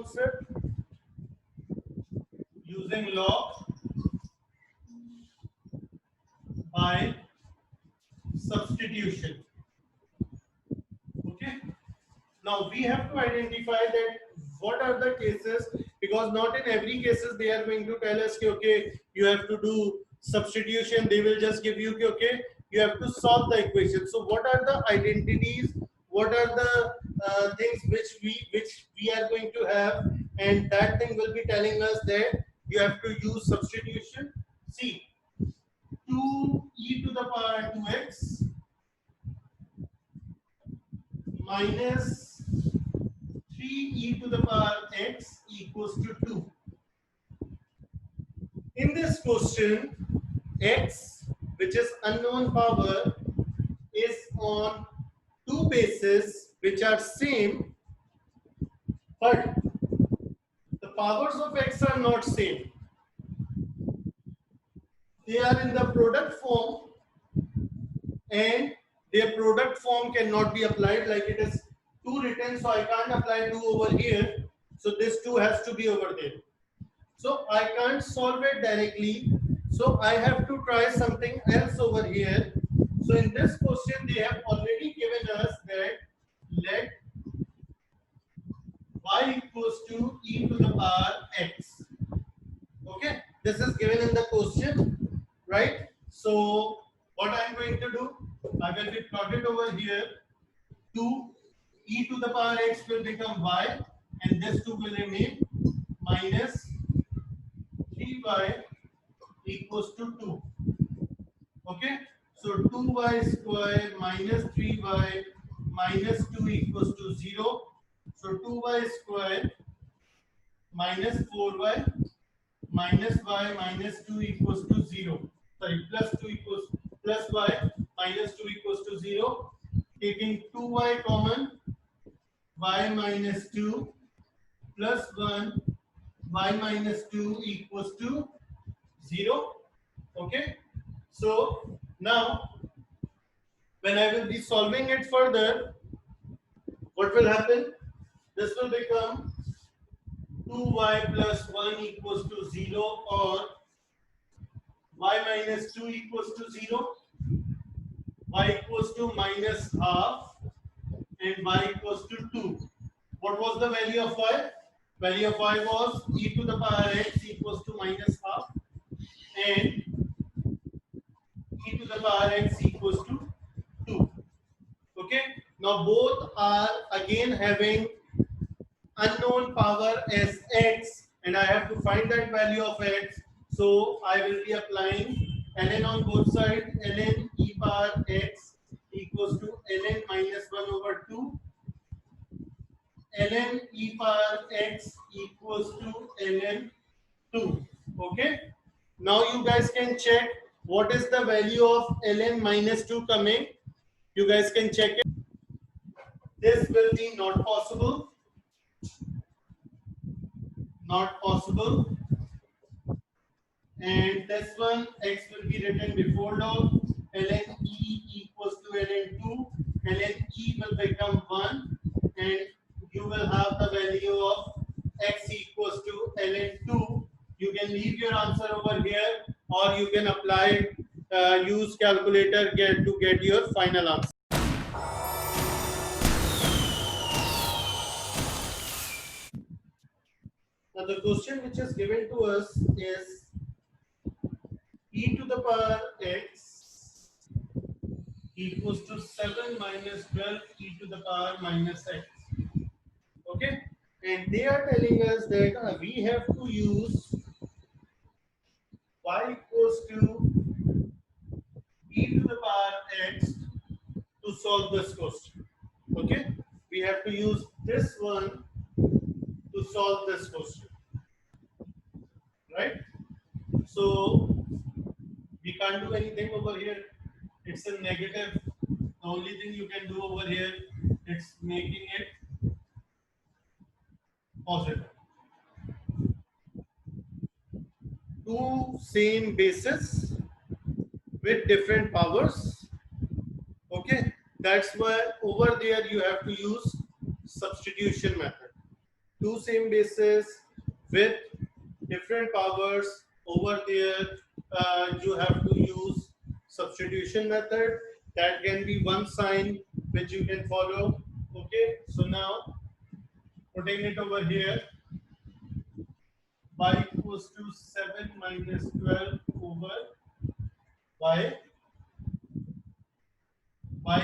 concept using log by substitution. Okay. Now we have to identify that what are the cases, because not in every cases they are going to tell us okay, you have to do substitution. They will just give you okay, you have to solve the equation. So what are the identities, what are the things which we are going to have, and that thing will be telling us that you have to use substitution. See, 2e to the power 2x minus 3e to the power x equals to 2. In this question, x, which is unknown power, is on two bases which are same, but the powers of x are not same. They are in the product form, and their product form cannot be applied, like it is 2 written, so I can't apply 2 over here. So this 2 has to be over there. So I can't solve it directly. So I have to try something else over here. So in this question, they have already given us that let y equals to e to the power x. Okay, this is given in the question, right? So what I'm going to do, I will be plotted over here. 2 e to the power x will become y, and this 2 will remain minus 3y equals to 2. Okay, so 2y square minus 3y minus 2 equals to 0. So 2y square minus 4y minus y minus 2 equals to 0. Sorry, plus 2 equals plus y minus 2 equals to 0. Taking 2y common, y minus 2 plus 1, y minus 2 equals to 0. Okay, so now when I will be solving it further, what will happen? This will become 2y plus 1 equals to 0, or y minus 2 equals to 0, y equals to minus half, and y equals to 2. What was the value of y? Value of y was e to the power x equals to minus half, and e to the power x equals to 2. Okay, now both are again having unknown power as x, and I have to find that value of x. So I will be applying ln on both sides. Ln e power x equals to ln minus 1 over 2. Ln e power x equals to ln 2. Okay, now you guys can check what is the value of ln minus 2 coming. You guys can check it. This will be not possible. Not possible. And this one, x will be written before log. Ln e equals to ln 2. Ln e will become 1, and you will have the value of x equals to ln 2. You can leave your answer over here, or you can apply use calculator to get your final answer. Now the question which is given to us is e to the power x equals to 7 minus 12 e to the power minus x. Okay, and they are telling us that we have to use y equals to e to the power x to solve this question. Okay, we have to use this one to solve this question, right? So we can't do anything over here. It's a negative. The only thing you can do over here, it's making it positive. Two same bases with different powers. Okay, that's why over there you have to use substitution method. two same bases with different powers. Over there you have to use substitution method. That can be one sign which you can follow. Okay, so now putting it over here, y equals to 7 minus 12 over y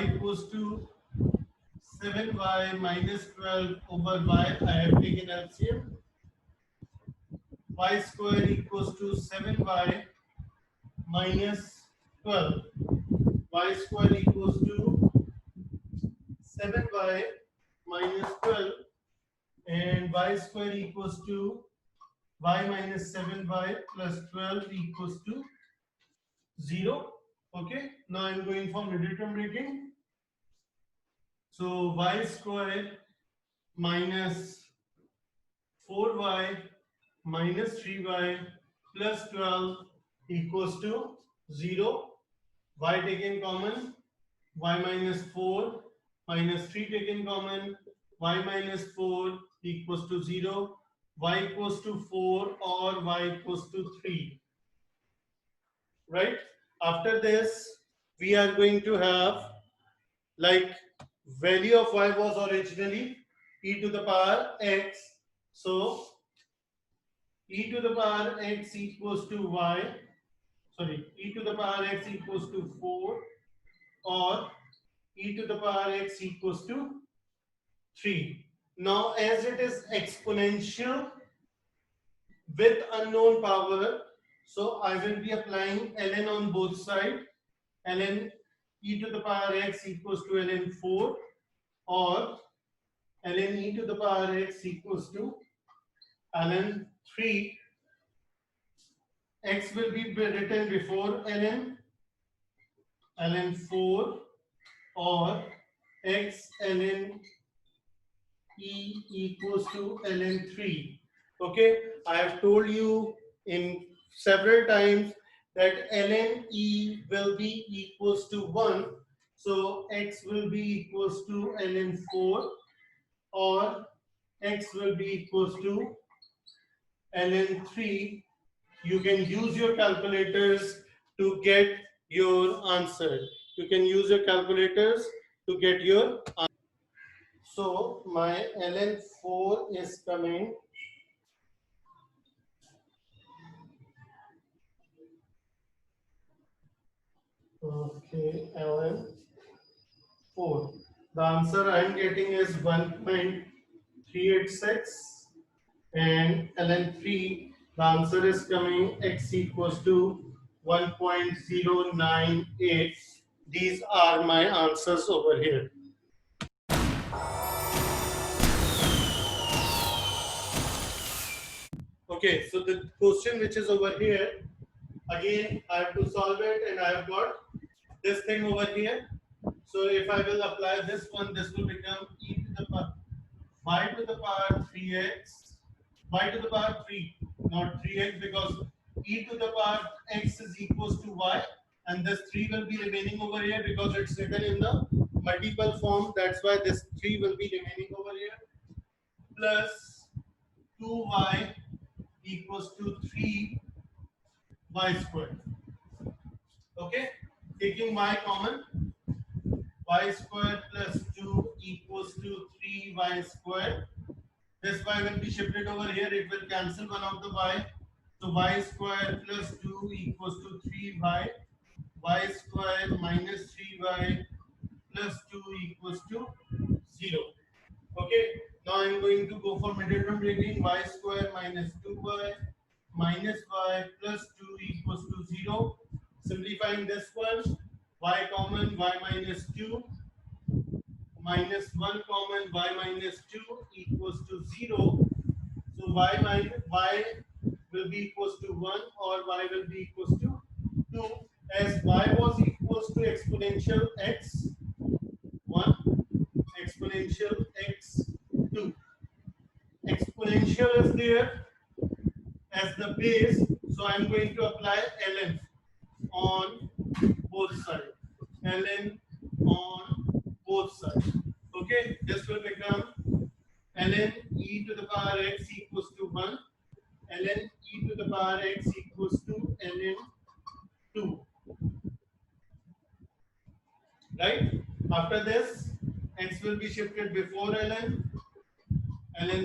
equals to 7y minus 12 over y. I have taken LCM. Y square equals to 7y minus 12. Y square equals to 7y minus 12, and y square equals to y minus 7y plus 12 equals to 0. Okay, now I'm going for middle term breaking. So y square minus 4y minus 3y plus 12 equals to 0. Y taken common, y minus 4 minus 3 taken common, y minus 4 equals to 0, y equals to 4 or y equals to 3. Right? After this, we are going to have, like, value of y was originally e to the power x. So e to the power x equals to y, e to the power x equals to 4, or e to the power x equals to 3. Now, as it is exponential with unknown power, so I will be applying ln on both sides. Ln e to the power x equals to ln 4, or ln e to the power x equals to ln 3. X will be written before ln 4, or x ln e equals to ln 3. Okay, I have told you in several times that ln e will be equals to 1. So x will be equals to ln 4, or x will be equals to ln 3. You can use your calculators to get your answer. You can use your calculators to get your answer. So my ln 4 is coming. Okay, ln 4. The answer I am getting is 1.386, and ln 3, the answer is coming x equals to 1.098. These are my answers over here. Okay, so the question which is over here, again I have to solve it, and I have got this thing over here. So if I will apply this one, this will become e to the power y to the power 3x, y to the power 3, not 3x, because e to the power x is equals to y, and this 3 will be remaining over here because it's written in the multiple form. That's why this 3 will be remaining over here, plus 2y equals to 3y squared. Okay, taking y common, y squared plus 2 equals to 3y squared. This y will be shifted over here, it will cancel one of the y. So y squared plus 2 equals to 3y. Y squared minus 3y plus 2 equals to 0. Okay, now I am going to go for middle term breaking. Y squared minus 2y minus y plus 2 equals to 0. Simplifying this one, y common, y minus 2, minus 1 common, y minus 2 equals to 0. So y will be equals to 1, or y will be equals to 2, as y was equals to exponential x 1, exponential x 2. Exponential is there as the base, so I am going to apply ln on both sides. ln on both sides. Okay, this will become ln e to the power x equals to 1, ln e to the power x equals to ln 2, right? After this, x will be shifted before ln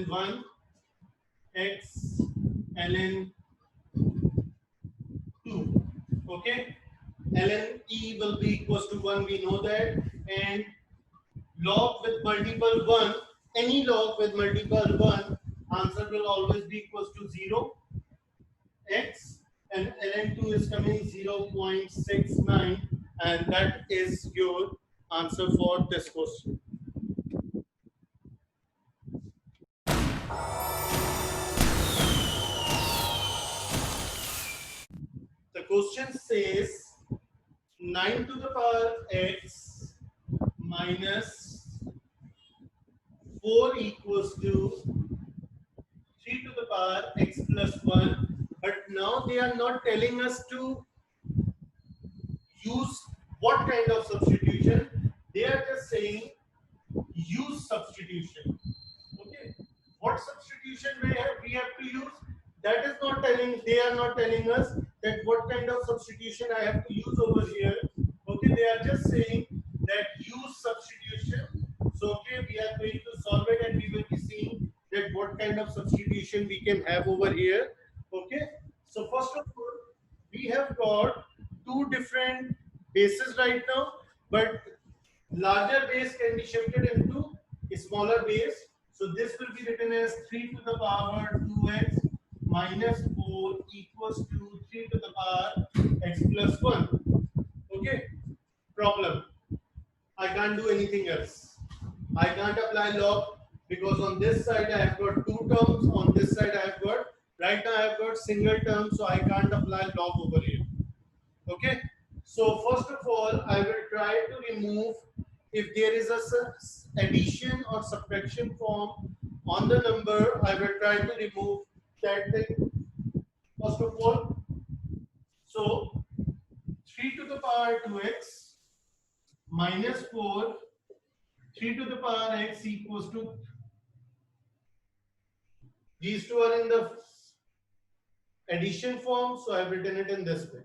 1 x ln 2. Okay, ln e will be equals to 1, we know that, and log with multiple 1, any log with multiple 1, answer will always be equals to 0 x, and ln 2 is coming 0.69, and that is your answer for this question. The question says 9 to the power x minus 4 equals to 3 to the power x plus 1, but now they are not telling us to use what kind of substitution. They are just saying use substitution. Okay, what substitution we have to use? That is not telling. They are not telling us that what kind of substitution I have to use over here. Okay, they are just saying that use substitution. So okay, we are going to solve it, and we will be seeing that what kind of substitution we can have over here. Okay, so first of all, we have got two different bases right now, but larger base can be shifted into a smaller base. So this will be written as 3 to the power 2x minus 4 equals to 3 to the power x plus 1. Okay, problem. I can't do anything else. I can't apply log because on this side I have got two terms, on this side I have got, right now I have got single term, so I can't apply log over here. Okay, so first of all, I will try to remove if there is a addition or subtraction form on the number. I will try to remove that thing first of all. So 3 to the power 2x minus 4, 3 to the power x equals to, these two are in the addition form, so I have written it in this way.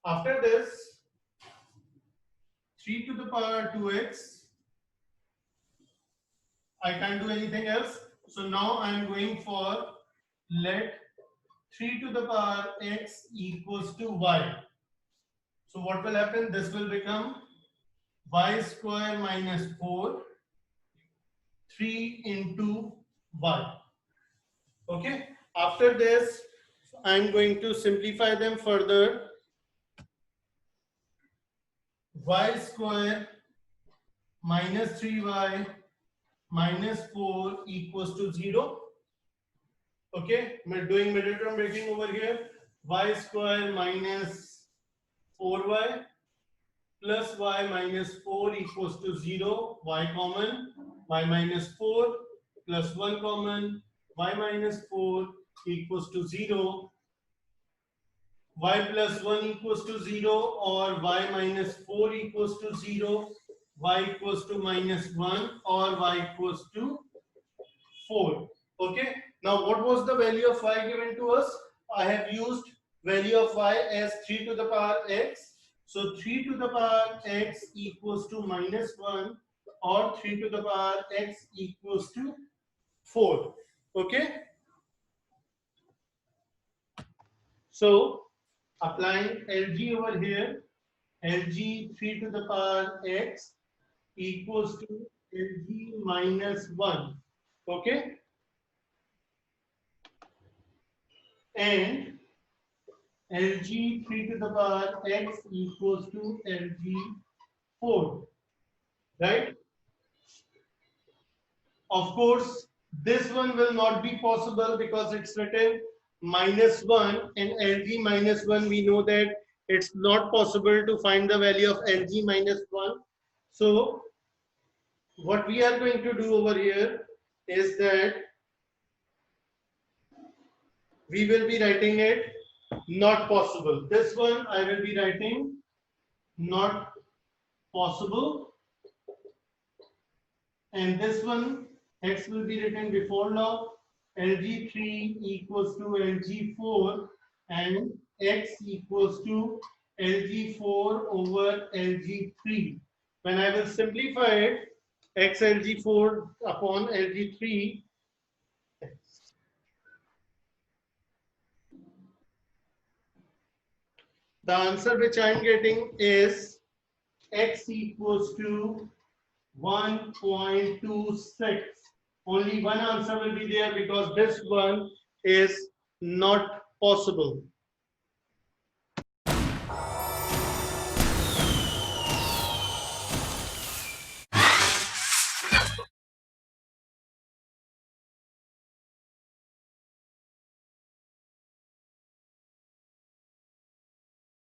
After this, 3 to the power 2x, I can't do anything else. So now I am going for let 3 to the power x equals to y. So what will happen? This will become y square minus 4, 3 into y. Okay. After this, I am going to simplify them further. Y square minus 3y minus 4 equals to 0. Okay, we're doing middle term breaking over here. Y square minus 4y plus y minus 4 equals to 0. Y common, y minus 4 plus 1 common, y minus 4 equals to 0. Y plus 1 equals to 0, or y minus 4 equals to 0, y equals to minus 1, or y equals to 4. Okay, now what was the value of y given to us? I have used value of y as 3 to the power x. So 3 to the power x equals to minus 1, or 3 to the power x equals to 4. Okay, so applying LG over here, LG 3 to the power x equals to LG minus 1. Okay, and LG 3 to the power x equals to LG 4, right? Of course, this one will not be possible because it's written minus 1, and LG minus 1, we know that it's not possible to find the value of LG minus 1. So what we are going to do over here is that we will be writing it not possible. This one I will be writing not possible, and this one X will be written before log. Lg3 equals to Lg4 and X equals to Lg4 over Lg3. When I will simplify it, X Lg4 upon Lg3, the answer which I am getting is X equals to 1.26. Only one answer will be there because this one is not possible.